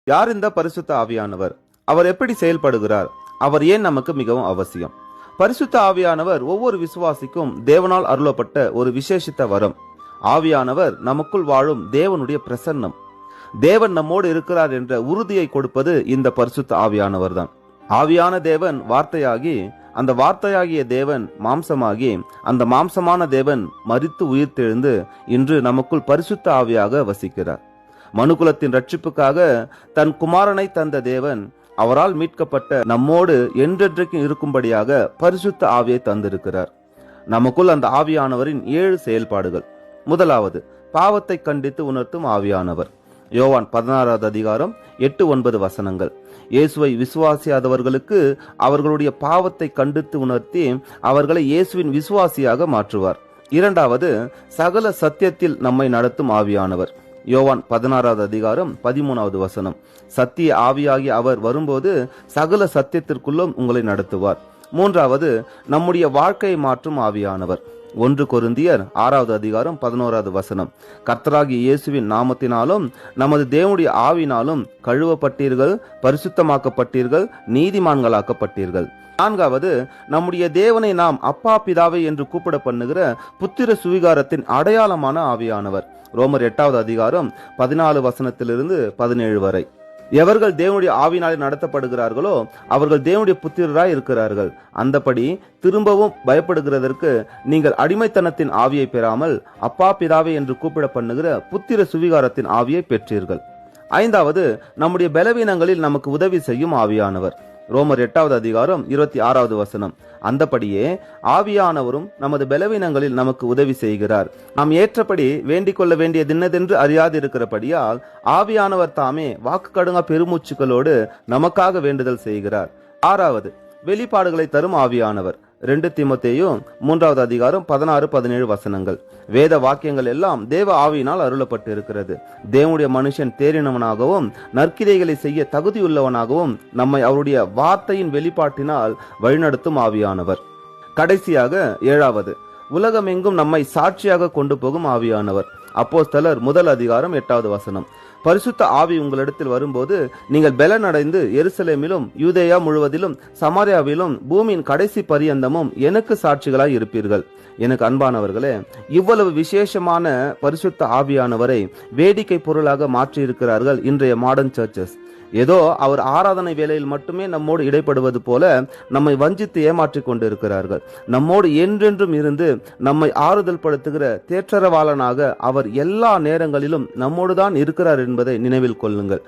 யார் இந்த பரிசுத்த ஆவியானவர்? அவர் எப்படி செயல்படுகிறார்? அவர் ஏன் நமக்கு மிகவும் அவசியம்? பரிசுத்த ஆவியானவர் ஒவ்வொரு விசுவாசிக்கும் தேவனால் அருளப்பட்ட ஒரு விசேஷித்த வரம். ஆவியானவர் நமக்குள் வாழும் தேவனுடைய பிரசன்னம். தேவன் நம்மோடு இருக்கிறார் என்ற உறுதியை கொடுப்பது இந்த பரிசுத்த ஆவியானவர் தான். ஆவியான தேவன் வார்த்தையாகி, அந்த வார்த்தையாகிய தேவன் மாம்சமாகி, அந்த மாம்சமான தேவன் மரித்து உயிர்த்தெழுந்து இன்று நமக்குள் பரிசுத்த ஆவியாக வசிக்கிறார். மனுக்குலத்தின் ரட்சிப்புக்காக தன் குமாரனை தந்த தேவன் அவரால் மீட்கப்பட்ட நம்மோடு என்றென்றைக்கும் இருக்கும்படியாக பரிசுத்த ஆவியை தந்திருக்கிறார். நமக்குள் அந்த ஆவியானவரின் 7 செயல்பாடுகள். முதலாவது, பாவத்தை கண்டித்து உணர்த்தும் ஆவியானவர். யோவான் 16வது அதிகாரம் 8-9 வசனங்கள். இயேசுவை விசுவாசியாதவர்களுக்கு அவர்களுடைய பாவத்தை கண்டித்து உணர்த்தி அவர்களை இயேசுவின் விசுவாசியாக மாற்றுவார். இரண்டாவது, சகல சத்தியத்தில் நம்மை நடத்தும் ஆவியானவர். யோவான் 16வது அதிகாரம் 13வது வசனம். சத்திய ஆவியாகி அவர் வரும்போது சகல சத்தியத்திற்குள்ளும் உங்களை நடத்துவார். மூன்றாவது, நம்முடைய வாழ்க்கையை மாற்றும் ஆவியானவர். 1 கொரிந்தியர் 6வது அதிகாரம் 11வது வசனம். கர்த்தராகிய இயேசுவின் நாமத்தினாலும் நமது தேவனுடைய ஆவினாலும் கழுவப்பட்டீர்கள், பரிசுத்தமாக்கப்பட்டீர்கள், நீதிமான்களாக்கப்பட்டீர்கள். நான்காவது, நம்முடைய தேவனை நாம் அப்பா பிதாவை என்று கூப்பிட பண்ணுகிற புத்திர சுவிகாரத்தின் அடையாளமான ஆவியானவர். ரோமர் 8வது அதிகாரம் 14 வசனத்திலிருந்து 17 வரை. எவர்கள் தேவனுடைய ஆவினாலே நடத்தப்படுகிறார்களோ அவர்கள் தேவனுடைய புத்திரராய் இருக்கிறார்கள். அந்தபடி திரும்பவும் பயப்படுகிறதற்கு நீங்கள் அடிமைத்தனத்தின் ஆவியை பெறாமல் அப்பா பிதாவை என்று கூப்பிட பண்ணுகிற புத்திர சுவிகாரத்தின் ஆவியை பெற்றீர்கள். ஐந்தாவது, நம்முடைய பலவீனங்களில் நமக்கு உதவி செய்யும் ஆவியானவர். ரோமர் 8வது அதிகாரம் 26வது வசனம். அந்தபடியே ஆவியானவரும் நமது பலவீனங்களில் நமக்கு உதவி செய்கிறார். நாம் ஏற்றபடி வேண்டிக் கொள்ள வேண்டியது என்னதென்று அறியாதிருக்கிறபடியால் ஆவியானவர் தாமே வாக்கு கடுங்க பெருமூச்சுக்களோடு நமக்காக வேண்டுதல் செய்கிறார். ஆறாவது, வெளிப்பாடுகளை தரும் ஆவியானவர். 2 தீமோத்தேயு 3வது அதிகாரம் 16-17 வசனங்கள். வேத வாக்கியங்கள் எல்லாம் தேவ ஆவியினால் அருளப்பட்டு இருக்கிறது. தேவனுடைய மனுஷன் தேறினவனாகவும் நற்கிரைகளை செய்ய தகுதியுள்ளவனாகவும் நம்மை அவருடைய வார்த்தையின் வெளிப்பாட்டினால் வழிநடத்தும் ஆவியானவர். கடைசியாக 7வது, உலகமெங்கும் நம்மை சாட்சியாக கொண்டு போகும் ஆவியானவர். அப்போஸ்தலர் 1 அதிகாரம் 8வது வசனம். பரிசுத்த ஆவி உங்களிடத்தில் வரும்போது நீங்கள் பலனடைந்து எருசலேமிலும் யூதேயா முழுவதிலும் சமாரியாவிலும் பூமியின் கடைசி பரியந்தமும் எனக்கு சாட்சிகளாய் இருப்பீர்கள். எனக்கு அன்பானவர்களே, இவ்வளவு விசேஷமான பரிசுத்த ஆவியானவரை வேடிக்கை பொருளாக மாற்றி இருக்கிறார்கள் இன்றைய மாடர்ன் சர்ச்சஸ். ஏதோ அவர் ஆராதனை வேளையில் மட்டுமே நம்மோடு இடைப்படுவது போல நம்மை வஞ்சித்து ஏமாற்றிக் கொண்டிருக்கிறார்கள். நம்மோடு என்றென்றும் இருந்து நம்மை ஆறுதல் படுத்துகிற தேற்றரவாளனாக அவர் எல்லா நேரங்களிலும் நம்மோடுதான் இருக்கிறார் என்பதை நினைவில் கொள்ளுங்கள்.